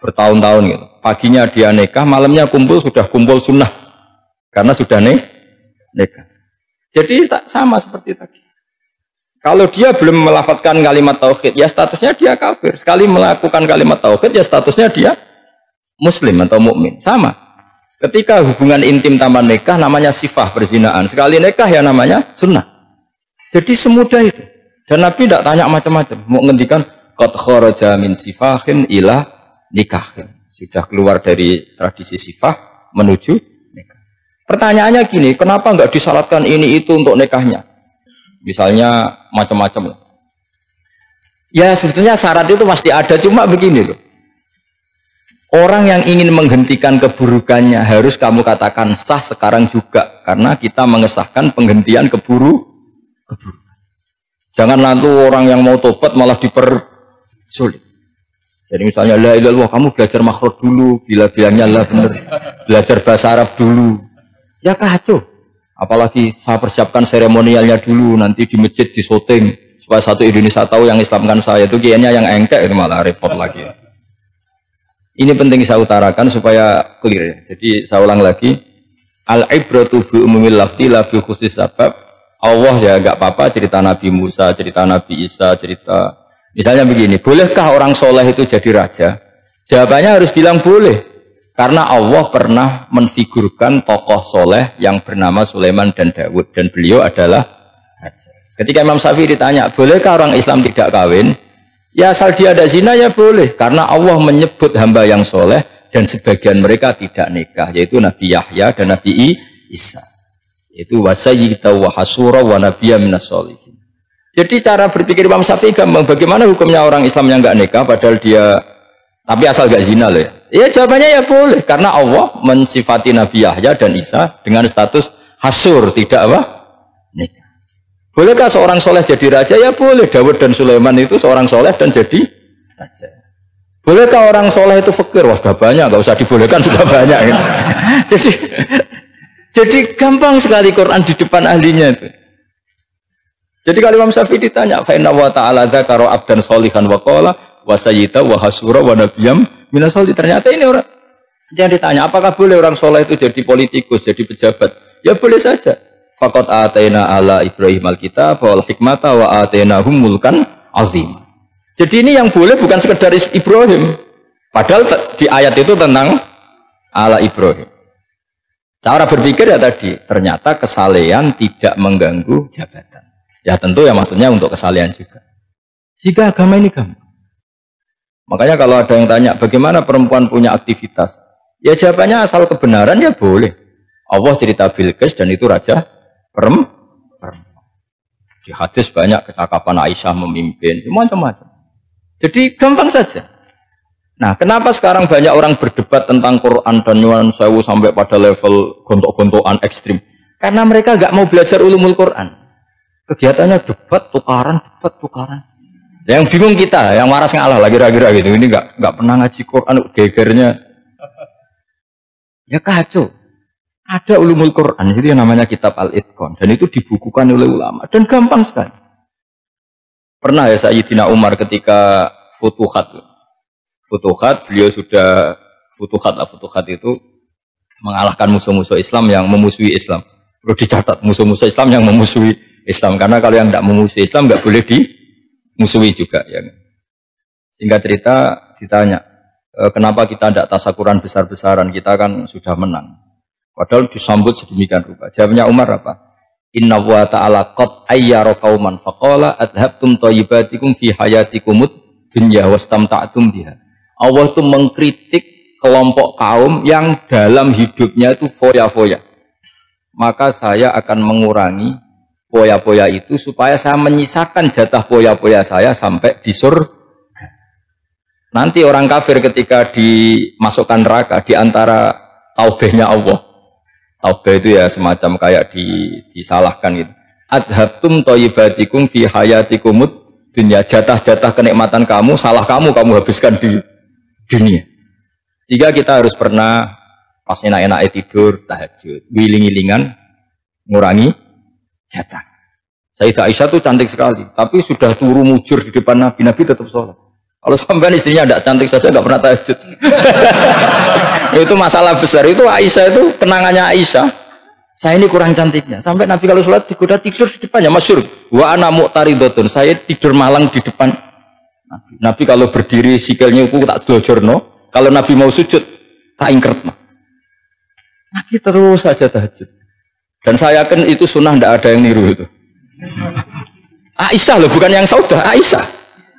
bertahun-tahun gitu. Paginya dia nikah, malamnya sudah kumpul sunnah karena sudah nikah. Jadi tak sama seperti tadi. Kalau dia belum melafadzkan kalimat tauhid, ya statusnya dia kafir. Sekali melakukan kalimat tauhid, ya statusnya dia muslim atau mukmin. Sama. Ketika hubungan intim tanpa nikah namanya sifah perzinaan. Sekali nikah ya namanya sunnah. Jadi semudah itu. Dan Nabi tidak tanya macam-macam. Mau ngendikan qad kharaja min sifahin ila nikahin. Sudah keluar dari tradisi sifah menuju nikah. Pertanyaannya gini, kenapa enggak disyaratkan ini itu untuk nikahnya? Misalnya macam-macam. Ya sebetulnya syarat itu pasti ada, cuma begini loh. Orang yang ingin menghentikan keburukannya harus kamu katakan sah sekarang juga, karena kita mengesahkan penghentian keburukan. Jangan lalu orang yang mau tobat malah dipersulit. Jadi misalnya la ilaha illallah, kamu belajar makhraj dulu, bila bilangnya lah benar. Belajar bahasa Arab dulu. Ya kacau. Apalagi saya persiapkan seremonialnya dulu, nanti di masjid di syuting supaya satu Indonesia tahu yang Islamkan saya. Itu kayaknya yang engkek itu malah repot lagi. Ini penting saya utarakan supaya clear. Jadi saya ulang lagi, al-ibratu bi umumil lafzi la bi khusus sabab. Allah ya enggak apa-apa cerita Nabi Musa, cerita Nabi Isa, cerita misalnya begini, bolehkah orang soleh itu jadi raja? Jawabannya harus bilang boleh. Karena Allah pernah menfigurkan tokoh soleh yang bernama Sulaiman dan Daud, dan beliau adalah raja. Ketika Imam Syafi'i ditanya, bolehkah orang Islam tidak kawin? Ya asal dia ada zina ya boleh, karena Allah menyebut hamba yang soleh dan sebagian mereka tidak nikah, yaitu Nabi Yahya dan Nabi Isa. Itu wasayyida wa hasura wa nabiyya minas sholihin. Jadi cara berpikir Imam Syafi'i gampang. Bagaimana hukumnya orang Islam yang enggak nikah padahal dia tapi asal enggak zina loh ya? Ya jawabannya ya boleh, karena Allah mensifati Nabi Yahya dan Isa dengan status hasur, tidak apa? Nikah. Bolehkah seorang soleh jadi raja? Ya boleh. Daud dan Sulaiman itu seorang soleh dan jadi raja. Bolehkah orang soleh itu fakir? Wah sudah banyak, enggak usah dibolehkan sudah banyak. Gitu. Jadi gampang sekali Quran di depan ahlinya itu. Jadi kalau Imam Syafi'i ditanya, fa inna wa ta'ala dzakara abdan sholihan wa qala wa sayyida wa hasura wa nabiyyam minas sholihin. Ternyata ini orang yang ditanya, apakah boleh orang soleh itu jadi politikus, jadi pejabat? Ya boleh saja. Faqad ataina ala Ibrahim al-kitab wal hikmata wa atainahum mulkan azim. Jadi ini yang boleh bukan sekedar Ibrahim. Padahal di ayat itu tentang ala Ibrahim. Cara berpikir ya tadi, ternyata kesalehan tidak mengganggu jabatan. Ya tentu ya maksudnya untuk kesalehan juga. Jika agama ini gampang. Makanya kalau ada yang tanya bagaimana perempuan punya aktivitas, ya jawabannya asal kebenaran ya boleh. Allah cerita Bilqis dan itu raja perempuan. Di hadis banyak kecakapan Aisyah memimpin, macam-macam. Jadi gampang saja. Nah, kenapa sekarang banyak orang berdebat tentang Quran dan nyuwun sewu sampai pada level gontok-gontokan ekstrim? Karena mereka nggak mau belajar ulumul Quran. Kegiatannya debat tukaran. Yang bingung kita, yang waras ngalah lah kira-kira gitu. Ini nggak pernah ngaji Quran, gegernya. Ya kacau. Ada ulumul Quran, itu yang namanya kitab Al-Itqan, dan itu dibukukan oleh ulama dan gampang sekali. Pernah ya Sayyidina Umar ketika Futuhat, beliau sudah Futuhat itu mengalahkan musuh-musuh Islam yang memusuhi Islam. Perlu dicatat, musuh-musuh Islam yang memusuhi Islam, karena kalau yang tidak memusuhi Islam nggak boleh dimusuhi juga. Ya. Singkat cerita ditanya, kenapa kita tidak tasakuran besar-besaran? Kita kan sudah menang. Padahal disambut sedemikian rupa. Jawabnya Umar apa? Inna wa ta'ala qad ayyara qauman faqala adhabtum thayyibatikum fi hayatikumud dunya wastamta'tum biha. Allah itu mengkritik kelompok kaum yang dalam hidupnya itu foya-foya. Maka saya akan mengurangi poya-poya itu supaya saya menyisakan jatah poya-poya saya sampai di surga. Nanti orang kafir ketika dimasukkan neraka di antara taubehnya Allah. Taubeh itu ya semacam kayak disalahkan gitu. Adhabtum thayyibatikum fi hayatikumud dunya, jatah-jatah kenikmatan kamu, salah kamu habiskan di dunia. Sehingga kita harus pernah pas enak-enak tidur, tahajud, wiling-wilingan, ngurangi jatah. Sayyidah Aisyah tuh cantik sekali, tapi sudah turu mujur di depan Nabi tetap sholat. Kalau sampean istrinya tidak cantik saja nggak pernah tahajud. Itu masalah besar. Itu Aisyah itu kenangannya Aisyah. Saya ini kurang cantiknya. Sampai Nabi kalau sholat digoda tidur di depannya masyhur. Wa ana mu'taridotun. Saya tidur malang di depan Nabi. Nabi kalau berdiri sikilnya aku tak dojorno. Kalau Nabi mau sujud tak ingkert. Nabi terus saja tahajud. Dan saya yakin itu sunnah, tidak ada yang niru itu. Aisyah loh, bukan yang Saudah, Aisyah.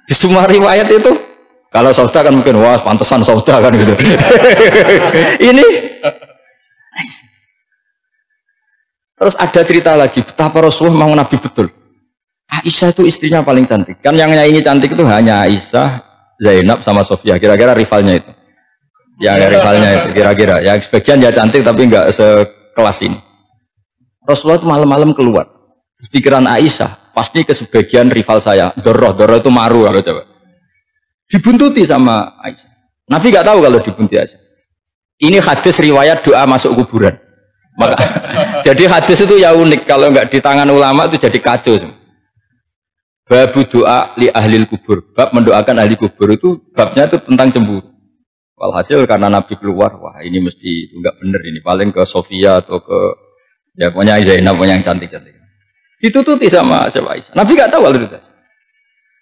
Di semua riwayat itu, kalau Saudah kan mungkin wah pantesan Saudah kan gitu. Ini Aisyah. Terus ada cerita lagi betapa Rasulullah mau Nabi betul. Aisyah itu istrinya paling cantik. Kan yang nyanyi cantik itu hanya Aisyah, Zainab sama Sofia. Kira-kira rivalnya itu. Ya rivalnya itu kira-kira. Yang sebagian ya cantik tapi enggak sekelas ini. Rasulullah itu malam-malam keluar. Terus pikiran Aisyah pasti ke sebagian rival saya. Doroh itu maru kalau coba. Dibuntuti sama Aisyah. Nabi enggak tahu kalau dibuntuti Aisyah. Ini hadis riwayat doa masuk kuburan. Maka, jadi hadis itu ya unik. Kalau enggak di tangan ulama itu jadi kacau. Babu doa li ahlil kubur. Bab mendoakan ahli kubur itu babnya itu tentang cemburu. Walhasil karena Nabi keluar, wah ini mesti enggak bener ini. Paling ke Sofia atau ke ya pokoknya Zainab yang cantik-cantik. Ditututi sama siapa Aisyah. Nabi enggak tahu kalau itu.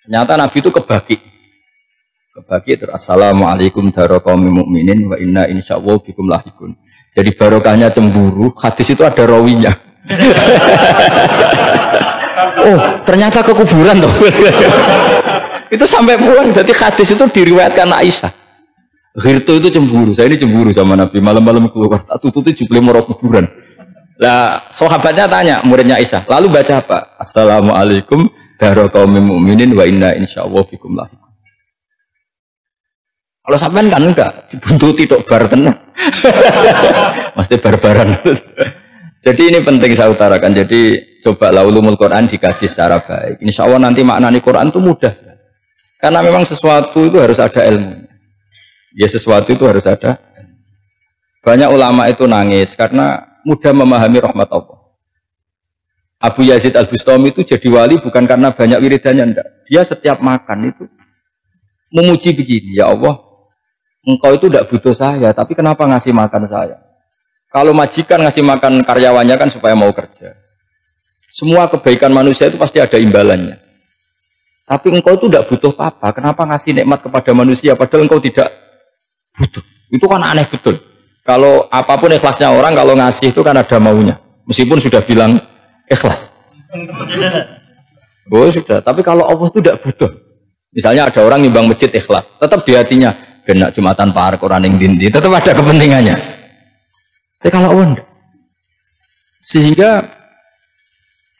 Ternyata Nabi itu kebaki terus assalamualaikum daraqaumil mukminin wa inna insyaallah bikum lahikun. Jadi barokahnya cemburu, hadis itu ada rawinya. Oh, ternyata ke kuburan tuh. Itu sampai pulang, jadi hadis itu diriwayatkan Aisyah. Ghirtu itu cemburu, saya ini cemburu sama Nabi, malam-malam keluar, tak tututi jubli moro kuburan. Lah, sahabatnya tanya, muridnya Aisyah, lalu baca apa? Assalamualaikum daraqaumil mukminin wa inna insyaallah bikum lahikun. Kalau sampean kan enggak, dibuntuti tok bar tenan. Mesti barbaran. Jadi ini penting saya utarakan. Jadi coba ulumul Quran dikaji secara baik. Insya Allah nanti maknani Quran itu mudah. Karena memang sesuatu itu harus ada ilmu. Ya sesuatu itu harus ada. Banyak ulama itu nangis karena mudah memahami rahmat Allah. Abu Yazid Al-Bustami itu jadi wali bukan karena banyak wiridannya, enggak. Dia setiap makan itu memuji begini, ya Allah, Engkau itu tidak butuh saya, tapi kenapa ngasih makan saya? Kalau majikan ngasih makan karyawannya kan supaya mau kerja. Semua kebaikan manusia itu pasti ada imbalannya. Tapi engkau itu tidak butuh apa-apa, kenapa ngasih nikmat kepada manusia padahal engkau tidak butuh? Itu kan aneh betul. Kalau apapun ikhlasnya orang, kalau ngasih itu kan ada maunya. Meskipun sudah bilang ikhlas. Oh sudah, tapi kalau Allah itu tidak butuh. Misalnya ada orang nyumbang masjid ikhlas, tetap di hatinya kena Jumatan Par Quran yang dindi, tetap ada kepentingannya. Tapi kalau Allah sehingga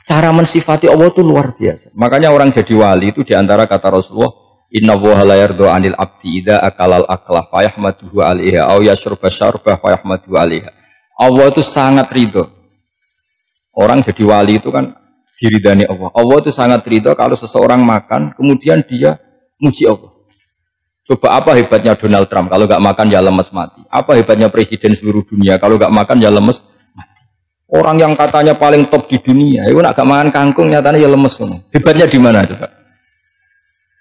cara mensifati Allah itu luar biasa. Makanya orang jadi wali itu diantara kata Rasulullah, Inna woha la yardo anil abdi idha akalal aklah fayahmaduhu alaiha au yashrubah syarbah fayahmaduhu alaiha. Allah itu sangat ridho. Orang jadi wali itu kan diridani Allah. Allah itu sangat ridho kalau seseorang makan kemudian dia muji Allah. Coba apa hebatnya Donald Trump kalau nggak makan ya lemes mati. Apa hebatnya presiden seluruh dunia kalau nggak makan ya lemes mati. Orang yang katanya paling top di dunia, itu nak gak makan kangkung nyatanya ya lemes. Hebatnya di mana coba?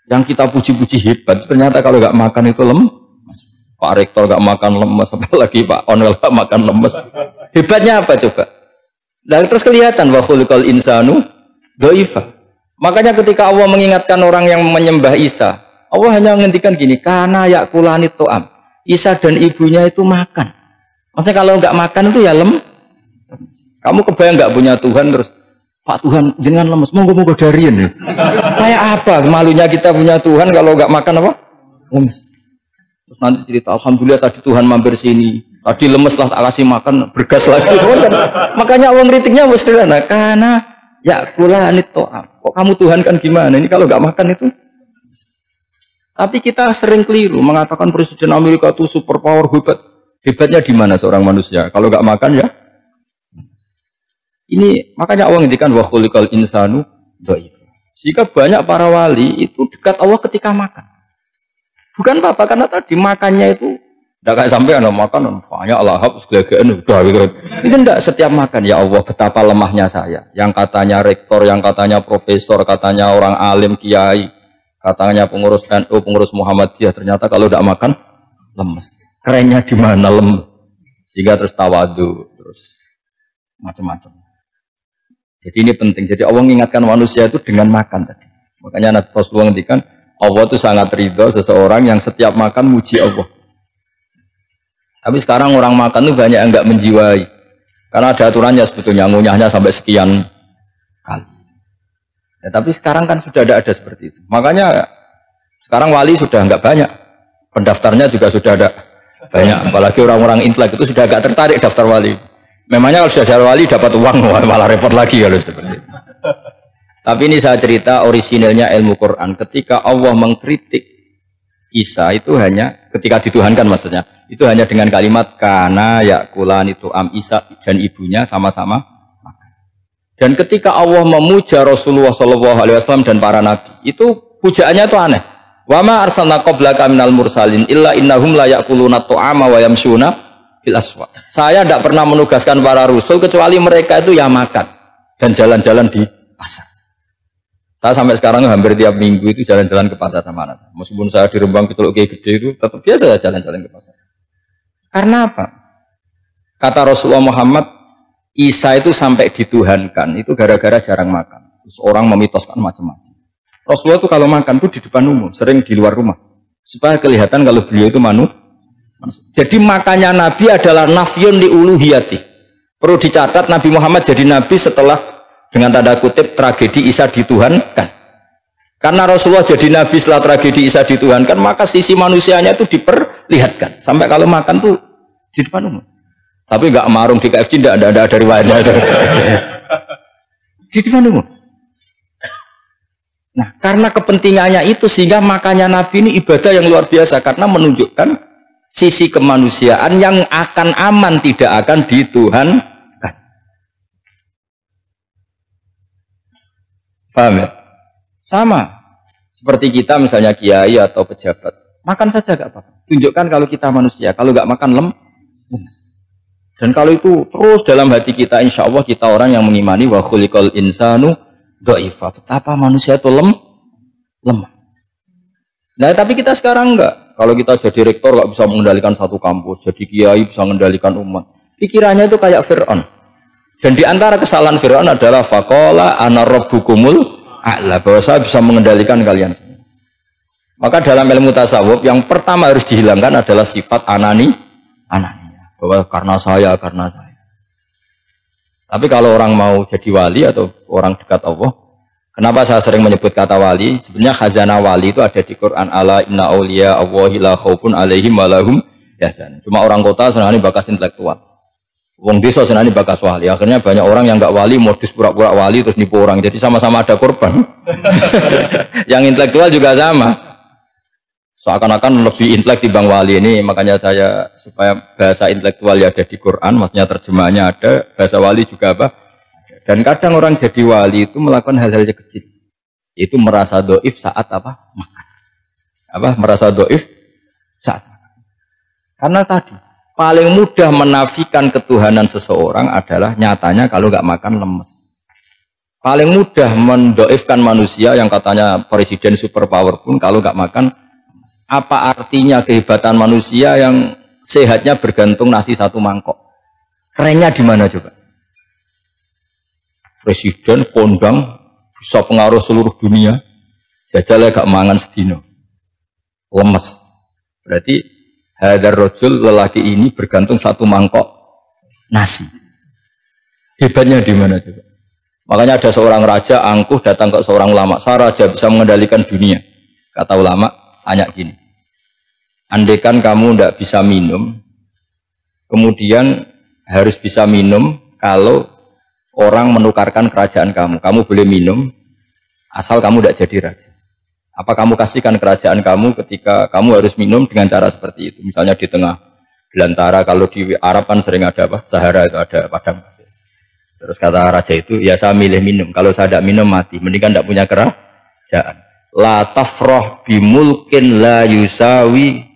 Yang kita puji-puji hebat, ternyata kalau nggak makan itu lemes. Pak Rektor nggak makan lemes, apalagi Pak Onel nggak makan lemes. Hebatnya apa coba? Dan terus kelihatan wa khuliqal insanu dhaifa. Makanya ketika Allah mengingatkan orang yang menyembah Isa, Allah hanya menghentikan gini, karena yakulani to'am. Isa dan ibunya itu makan. Maksudnya kalau nggak makan itu ya lemes. Kamu kebayang nggak punya Tuhan terus, Pak Tuhan jangan lemes, monggo darian ya. Kayak apa malunya kita punya Tuhan kalau nggak makan apa? Lemes. Terus nanti cerita, alhamdulillah tadi Tuhan mampir sini, tadi lemes lah tak kasih makan, bergas lagi. Makanya Allah ngeritiknya sederhana, karena yakulani to'am. Kok kamu Tuhan kan gimana? Ini kalau nggak makan itu. Tapi kita sering keliru mengatakan Presiden Amerika itu superpower hebat. Hebatnya di mana seorang manusia? Kalau nggak makan ya. Ini makanya Allah ngendikan wa khuliqal insanu dhaif. Jika banyak para wali itu dekat Allah ketika makan. Bukan apa karena tadi makannya itu enggak kayak sampai ana makan banyak lahap segala-galanya udah gitu. Itu enggak setiap makan ya Allah betapa lemahnya saya. Yang katanya rektor, yang katanya profesor, katanya orang alim kiai. Katanya pengurus NU, pengurus Muhammadiyah, ternyata kalau tidak makan lemes. Kerennya di mana lemes? Sehingga terus tawadu, terus macam-macam. Jadi ini penting. Jadi Allah mengingatkan manusia itu dengan makan tadi. Makanya Nabi Rasulullah ngendikan Allah itu sangat ridho seseorang yang setiap makan muji Allah. Tapi sekarang orang makan itu banyak yang enggak menjiwai. Karena ada aturannya sebetulnya, ngunyahnya sampai sekian kali. Ya, tapi sekarang kan sudah ada seperti itu. Makanya sekarang wali sudah enggak banyak. Pendaftarnya juga sudah ada banyak. Apalagi orang-orang intelek itu sudah agak tertarik daftar wali. Memangnya kalau sudah jadi wali dapat uang, malah repot lagi kalau seperti itu. Tapi ini saya cerita orisinilnya ilmu Quran. Ketika Allah mengkritik Isa itu hanya, ketika dituhankan maksudnya, itu hanya dengan kalimat kana yakulan itu Isa dan ibunya sama-sama makan. Dan ketika Allah memuja Rasulullah SAW dan para nabi, itu pujaannya itu aneh. Wa ma arsalna qablaka minal mursalin illa innahum la yakuluna ta'ama wa yamshuna fil aswaq. Saya tidak pernah menugaskan para rasul kecuali mereka itu ya makan dan jalan-jalan di pasar. Saya sampai sekarang hampir tiap minggu itu jalan-jalan ke pasar sama anak. Meskipun saya di Rembang Teluk Gede itu tetap biasa jalan-jalan ke pasar. Karena apa? Kata Rasulullah Muhammad, Isa itu sampai dituhankan itu gara-gara jarang makan. Terus orang memitoskan macam-macam. Rasulullah itu kalau makan itu di depan umum, sering di luar rumah. Supaya kelihatan kalau beliau itu manusia. Jadi makanya Nabi adalah nafyun li uluhiyati. Perlu dicatat Nabi Muhammad jadi Nabi setelah dengan tanda kutip tragedi Isa dituhankan. Karena Rasulullah jadi Nabi setelah tragedi Isa dituhankan, maka sisi manusianya itu diperlihatkan. Sampai kalau makan tuh di depan umum. Tapi enggak marung di KFC, enggak ada riwayatnya itu. Di depan umum. Nah, karena kepentingannya itu sehingga makanya Nabi ini ibadah yang luar biasa karena menunjukkan sisi kemanusiaan yang akan aman, tidak akan dituhankan. Paham ya? Sama seperti kita misalnya kiai atau pejabat, makan saja gak apa-apa. Tunjukkan kalau kita manusia, kalau gak makan lemes. Dan kalau itu terus dalam hati kita, insya Allah kita orang yang mengimani wa khuliqal insanu dha'ifa. Betapa manusia itu lemah. Nah, tapi kita sekarang enggak. Kalau kita jadi rektor nggak bisa mengendalikan satu kampus, jadi kiai bisa mengendalikan umat. Pikirannya itu kayak Fir'aun. Dan di antara kesalahan Fir'aun adalah faqala ana rabbukumul a'la, bahwa saya bisa mengendalikan kalian. Maka dalam ilmu tasawuf yang pertama harus dihilangkan adalah sifat anani, bahwa karena saya. Tapi kalau orang mau jadi wali atau orang dekat Allah, kenapa saya sering menyebut kata wali? Sebenarnya khazanah wali itu ada di Quran. Ala inna awliya Allahi la khaufun alaihim wa lahum yahzanun. Cuma orang kota senangnya bakas intelektual. Wong desa senangnya bakas wali. Akhirnya banyak orang yang enggak wali modus pura-pura wali terus nipu orang. Jadi sama-sama ada korban. Yang intelektual juga sama. Seakan-akan lebih intelek dibanding wali ini. Makanya saya supaya bahasa intelektual ya ada di Quran, maksudnya terjemahannya ada, bahasa wali juga apa? Dan kadang orang jadi wali itu melakukan hal-hal yang kecil. Itu merasa doif saat apa? Makan. Merasa doif saat makan. Karena tadi, paling mudah menafikan ketuhanan seseorang adalah nyatanya kalau nggak makan lemes. Paling mudah mendoifkan manusia yang katanya presiden superpower pun kalau nggak makan lemes. Apa artinya kehebatan manusia yang sehatnya bergantung nasi satu mangkok? Kerennya di mana coba? Presiden kondang bisa pengaruh seluruh dunia, jajalnya gak mangan sedino, lemes. Berarti hadar rojul lelaki ini bergantung satu mangkok nasi. Hebatnya di mana coba? Makanya ada seorang raja angkuh datang ke seorang ulama. Saya raja bisa mengendalikan dunia. Kata ulama, tanya gini. Andaikan kamu tidak bisa minum, kemudian harus bisa minum kalau orang menukarkan kerajaan kamu. Kamu boleh minum, asal kamu tidak jadi raja. Apa kamu kasihkan kerajaan kamu ketika kamu harus minum dengan cara seperti itu? Misalnya di tengah belantara, kalau di Arab kan sering ada apa? Sahara itu ada padang pasir. Terus kata raja itu, ya saya milih minum. Kalau saya tidak minum mati, mendingan tidak punya kerajaan. La tafroh bimulkin la yusawi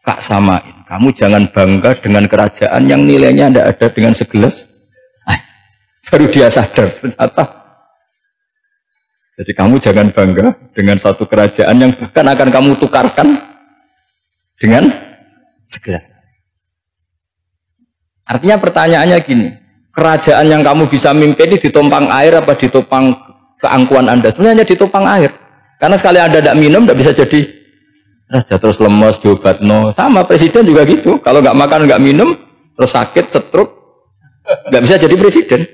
kak samain. Kamu jangan bangga dengan kerajaan yang nilainya tidak ada dengan segelas. Baru dia sadar ternyata Jadi kamu jangan bangga dengan satu kerajaan yang bahkan akan kamu tukarkan dengan segelas. Artinya pertanyaannya gini, kerajaan yang kamu bisa mimpin ini ditopang air apa ditopang keangkuhan Anda? Sebenarnya ditopang air. Karena sekali Anda tidak minum, tidak bisa jadi raja, terus lemes, diobatno. Sama presiden juga gitu. Kalau nggak makan, nggak minum, terus sakit, stroke, nggak bisa jadi presiden.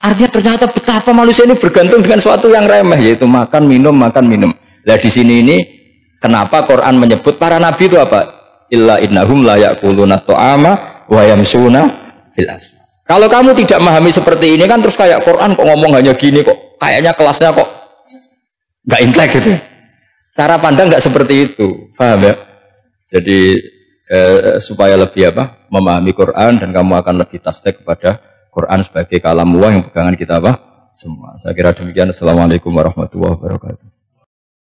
Artinya ternyata betapa manusia ini bergantung dengan suatu yang remeh, yaitu makan, minum, makan, minum. Nah di sini ini, kenapa Quran menyebut para nabi itu apa? Illa innahum la ya'kuluna ta'ama wa yamsuna fil aswaq. Kalau kamu tidak memahami seperti ini kan terus kayak Quran kok ngomong hanya gini kok, kayaknya kelasnya kok nggak intelek gitu. Cara pandang nggak seperti itu, paham ya? Jadi supaya lebih memahami Quran dan kamu akan lebih tasdik kepada Quran sebagai kalam Allah yang pegangan kita semua. Saya kira demikian. Assalamualaikum warahmatullahi wabarakatuh.